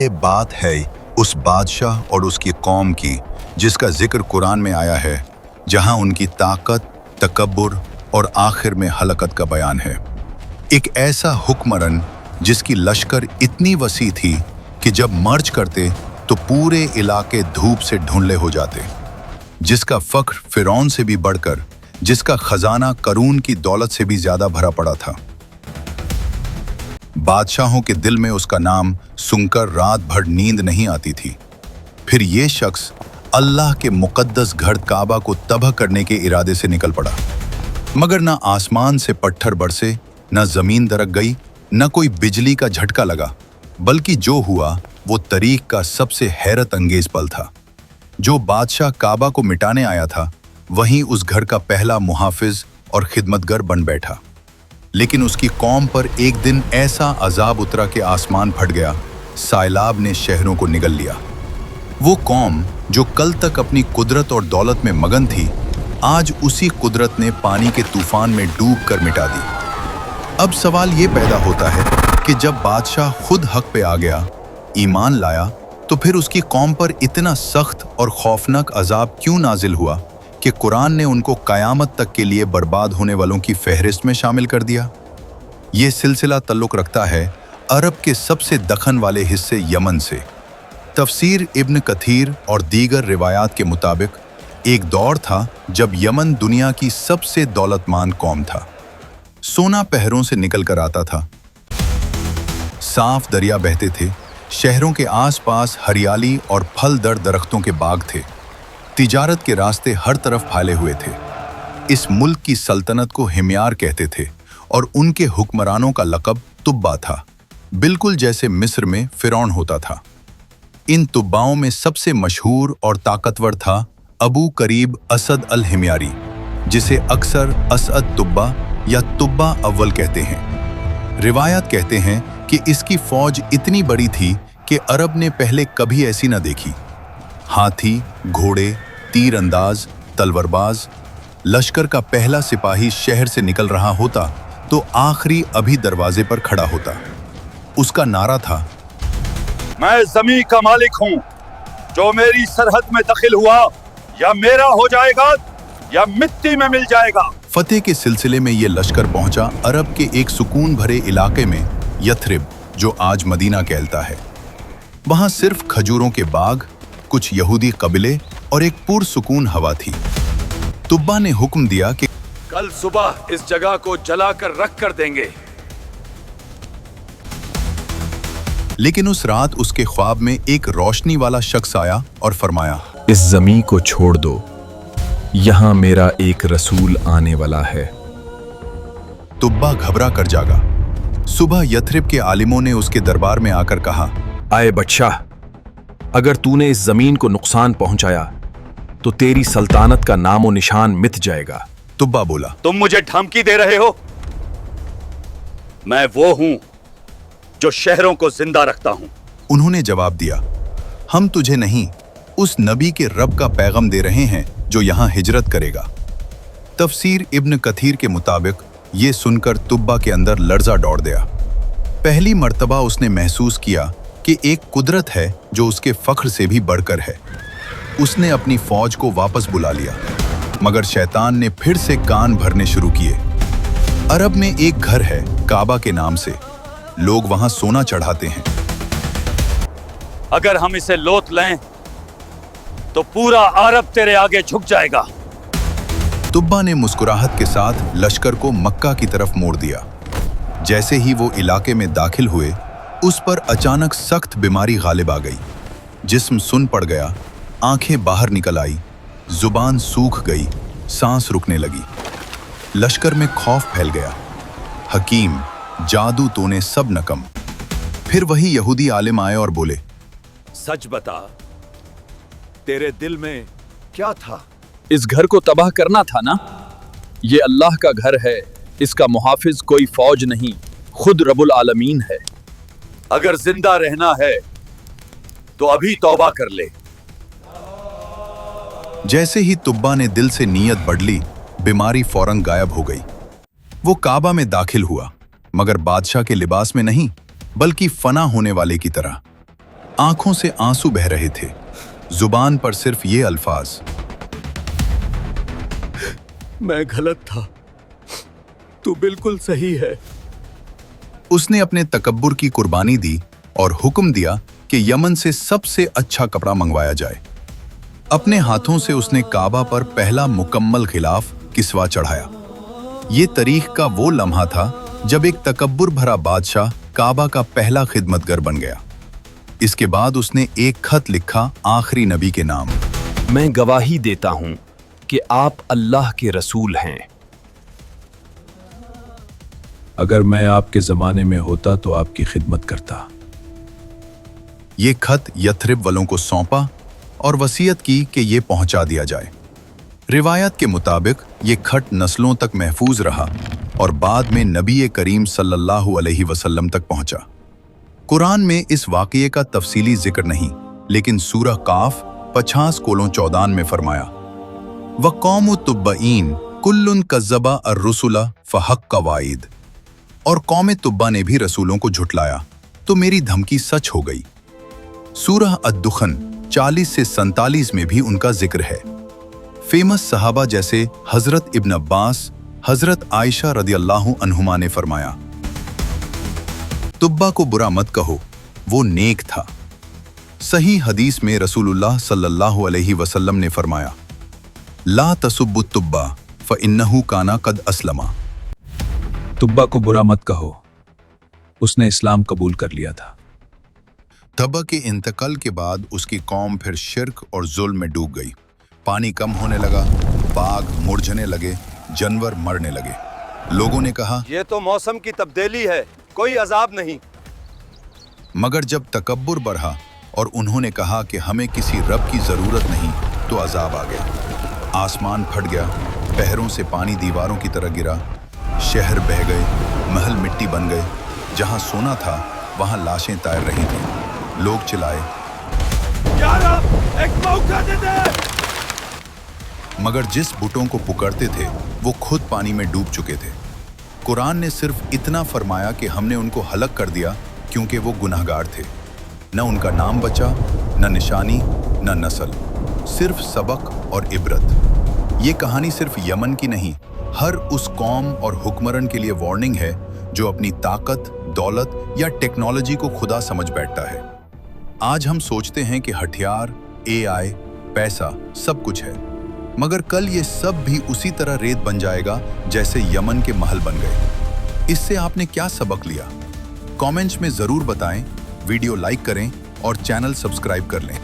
ये बात है उस बादशाह और उसकी कौम की जिसका जिक्र कुरान में आया है, जहां उनकी ताकत, तकब्बुर और आखिर में हलाकत का बयान है। एक ऐसा हुक्मरान जिसकी लश्कर इतनी वसी थी कि जब मर्ज करते तो पूरे इलाके धूप से ढूंढले हो जाते, जिसका फख्र फिरौन से भी बढ़कर, जिसका खजाना करून की दौलत से भी ज्यादा भरा पड़ा था। बादशाहों के दिल में उसका नाम सुनकर रात भर नींद नहीं आती थी। फिर ये शख्स अल्लाह के मुकद्दस घर काबा को तबाह करने के इरादे से निकल पड़ा, मगर ना आसमान से पत्थर बरसे, न जमीन दरक गई, न कोई बिजली का झटका लगा, बल्कि जो हुआ वो तारीख का सबसे हैरत अंगेज पल था। जो बादशाह काबा को मिटाने आया था, वहीं उस घर का पहला मुहाफिज और खिदमतगर बन बैठा। लेकिन उसकी कौम पर एक दिन ऐसा अजाब उतरा कि आसमान फट गया, साइलाब ने शहरों को निगल लिया। वो कौम जो कल तक अपनी कुदरत और दौलत में मगन थी, आज उसी कुदरत ने पानी के तूफान में डूब कर मिटा दी। अब सवाल ये पैदा होता है कि जब बादशाह खुद हक पे आ गया, ईमान लाया, तो फिर उसकी कौम पर इतना सख्त और खौफनाक अजाब क्यों नाजिल हुआ कि कुरान ने उनको कयामत तक के लिए बर्बाद होने वालों की फहरिस्त में शामिल कर दिया। ये सिलसिला तल्लुक रखता है अरब के सबसे दखन वाले हिस्से यमन से। तफसीर इब्न कथीर और दीगर रिवायात के मुताबिक एक दौर था जब यमन दुनिया की सबसे दौलतमान कौम था। सोना पहरों से निकल कर आता था, साफ दरिया बहते थे, शहरों के आसपास हरियाली और फलदार दरख्तों के बाग थे, तिजारत के रास्ते हर तरफ फैले हुए थे। इस मुल्क की सल्तनत को हिम्यार कहते थे और उनके हुक्मरानों का लक़ब तुब्बा था, बिल्कुल जैसे मिस्र में फिरौन होता था। इन तुब्बाओं में सबसे मशहूर और ताकतवर था अबू करीब असद अल हिम्यारी, जिसे अक्सर असद तुब्बा या तुब्बा अव्वल कहते हैं। रिवायत कहते हैं कि इसकी फौज इतनी बड़ी थी कि अरब ने पहले कभी ऐसी न देखी। हाथी, घोड़े, तीर अंदाज, तलवारबाज। लश्कर का पहला सिपाही शहर से निकल रहा होता तो आखिरी अभी दरवाजे पर खड़ा होता। उसका नारा था, मैं जमीन का मालिक हूं, जो मेरी सरहद में दखिल हुआ या मेरा हो जाएगा या मिट्टी में मिल जाएगा। फतेह के सिलसिले में ये लश्कर पहुंचा अरब के एक सुकून भरे इलाके में, यथरिब, जो आज मदीना कहलता है। वहां सिर्फ खजूरों के बाग, कुछ यहूदी कबीले और एक पुरसुकून हवा थी। तुब्बा ने हुक्म दिया कि कल सुबह इस जगह को जलाकर रख कर देंगे। लेकिन उस रात उसके ख्वाब में एक रोशनी वाला शख्स आया और फरमाया, इस जमीन को छोड़ दो, यहां मेरा एक रसूल आने वाला है। तुब्बा घबरा कर जागा। सुबह यथरिब के आलिमों ने उसके दरबार में आकर कहा, आए बादशाह, अगर तूने इस जमीन को नुकसान पहुंचाया तो तेरी सल्तनत का नामो निशान मिट जाएगा। तुब्बा बोला, तुम मुझे धमकी दे रहे हो? मैं वो हूं जो शहरों को जिंदा रखता हूं। उन्होंने जवाब दिया, हम तुझे नहीं, उस नबी के रब का पैगाम दे रहे हैं जो यहां हिजरत करेगा। तफसीर इब्न कथीर के मुताबिक ये सुनकर तुब्बा के अंदर लर्जा दौड़ गया। पहली मर्तबा उसने महसूस किया कि एक कुदरत है जो उसके फख्र से भी बढ़कर है। उसने अपनी फौज को वापस बुला लिया, मगर शैतान ने फिर से कान भरने शुरू किए। अरब में एक घर है काबा के नाम से, लोग वहां सोना चढ़ाते हैं। अगर हम इसे लौट लें तो पूरा अरब तेरे आगे झुक जाएगा। तुब्बा ने मुस्कुराहट के साथ लश्कर को मक्का की तरफ मोड़ दिया। जैसे ही वो इलाके में दाखिल हुए, उस पर अचानक सख्त बीमारी गालिब आ गई। जिस्म सुन पड़ गया, आंखें बाहर निकल आई, जुबान सूख गई, सांस रुकने लगी। लश्कर में खौफ फैल गया। हकीम, जादू तोने सब नकम। फिर वही यहूदी आलिम आए और बोले, सच बता, तेरे दिल में क्या था? इस घर को तबाह करना था ना? ये अल्लाह का घर है, इसका मुहाफिज कोई फौज नहीं, खुद रब्बुल आलमीन है। अगर जिंदा रहना है तो अभी तौबा कर ले। जैसे ही तुब्बा ने दिल से नीयत बढ़ ली, बीमारी फौरन गायब हो गई। वो काबा में दाखिल हुआ, मगर बादशाह के लिबास में नहीं, बल्कि फना होने वाले की तरह। आंखों से आंसू बह रहे थे, जुबान पर सिर्फ ये अल्फाज, मैं गलत था, तू बिल्कुल सही है। उसने अपने तकब्बुर की कुर्बानी दी और हुक्म दिया कि यमन से सबसे अच्छा कपड़ा मंगवाया जाए। अपने हाथों से उसने काबा पर पहला मुकम्मल खिलाफ किस्वा चढ़ाया। ये तारीख का वो लम्हा था जब एक तकब्बुर भरा बादशाह काबा का पहला खिदमतगर बन गया। इसके बाद उसने एक खत लिखा आखिरी नबी के नाम, मैं गवाही देता हूं कि आप अल्लाह के रसूल हैं। अगर मैं आपके ज़माने में होता तो आपकी खिदमत करता। ये खत यथरिब वालों को सौंपा और वसीयत की कि ये पहुंचा दिया जाए। रिवायत के मुताबिक ये खत नस्लों तक महफूज रहा और बाद में नबी करीम सल्लल्लाहु अलैहि वसल्लम तक पहुंचा। कुरान में इस वाक़ये का तफसीली जिक्र नहीं, लेकिन सूरह काफ 50:14 में फरमाया, वक़ौमु तुब्बईन कुल्लुन कज़्ज़बा अर्रुसुला फ़हक़्क़ वाइद, और कौम तुब्बा ने भी रसूलों को झुटलाया तो मेरी धमकी सच हो गई। सूरह अद-दुखन 40 से 47 में भी उनका जिक्र है। फेमस सहाबा जैसे हजरत इब्न अब्बास, हजरत आयशा रदियल्लाहु अन्हुमा ने फरमाया, तुब्बा को बुरा मत कहो, वो नेक था। सही हदीस में रसूलुल्लाह सल्लल्लाहु अलैहि वसल्लम ने फरमाया, ला तसुब्बु तुब्बा फ़इन्नहु काना कद अस्लमा। तुब्बा को बुरा मत कहो, उसने इस्लाम कबूल कर लिया था। तब्बा के इंतकाल के बाद उसकी कौम फिर शिर्क और जुल्म में डूब गई। पानी कम होने लगा, बाग मुरझने लगे, जानवर मरने लगे। लोगों ने कहा, ये तो मौसम की तब्दीली है, कोई अजाब नहीं। मगर जब तकब्बुर बढ़ा और उन्होंने कहा कि हमें किसी रब की जरूरत नहीं, तो अजाब आ गया। आसमान फट गया, पहरों से पानी दीवारों की तरह गिरा, शहर बह गए, महल मिट्टी बन गए। जहां सोना था वहां लाशें तैर रही थीं। लोग चिल्लाए, एक मौका दे दे। मगर जिस बुतों को पुकारते थे वो खुद पानी में डूब चुके थे। कुरान ने सिर्फ इतना फरमाया कि हमने उनको हलक कर दिया क्योंकि वो गुनाहगार थे। न उनका नाम बचा, न निशानी, न नस्ल, सिर्फ सबक और इबरत। ये कहानी सिर्फ यमन की नहीं, हर उस कौम और हुक्मरान के लिए वार्निंग है जो अपनी ताकत, दौलत या टेक्नोलॉजी को खुदा समझ बैठता है। आज हम सोचते हैं कि हथियार, AI, पैसा सब कुछ है, मगर कल ये सब भी उसी तरह रेत बन जाएगा जैसे यमन के महल बन गए। इससे आपने क्या सबक लिया? कमेंट्स में जरूर बताएं, वीडियो लाइक करें और चैनल सब्सक्राइब कर लें।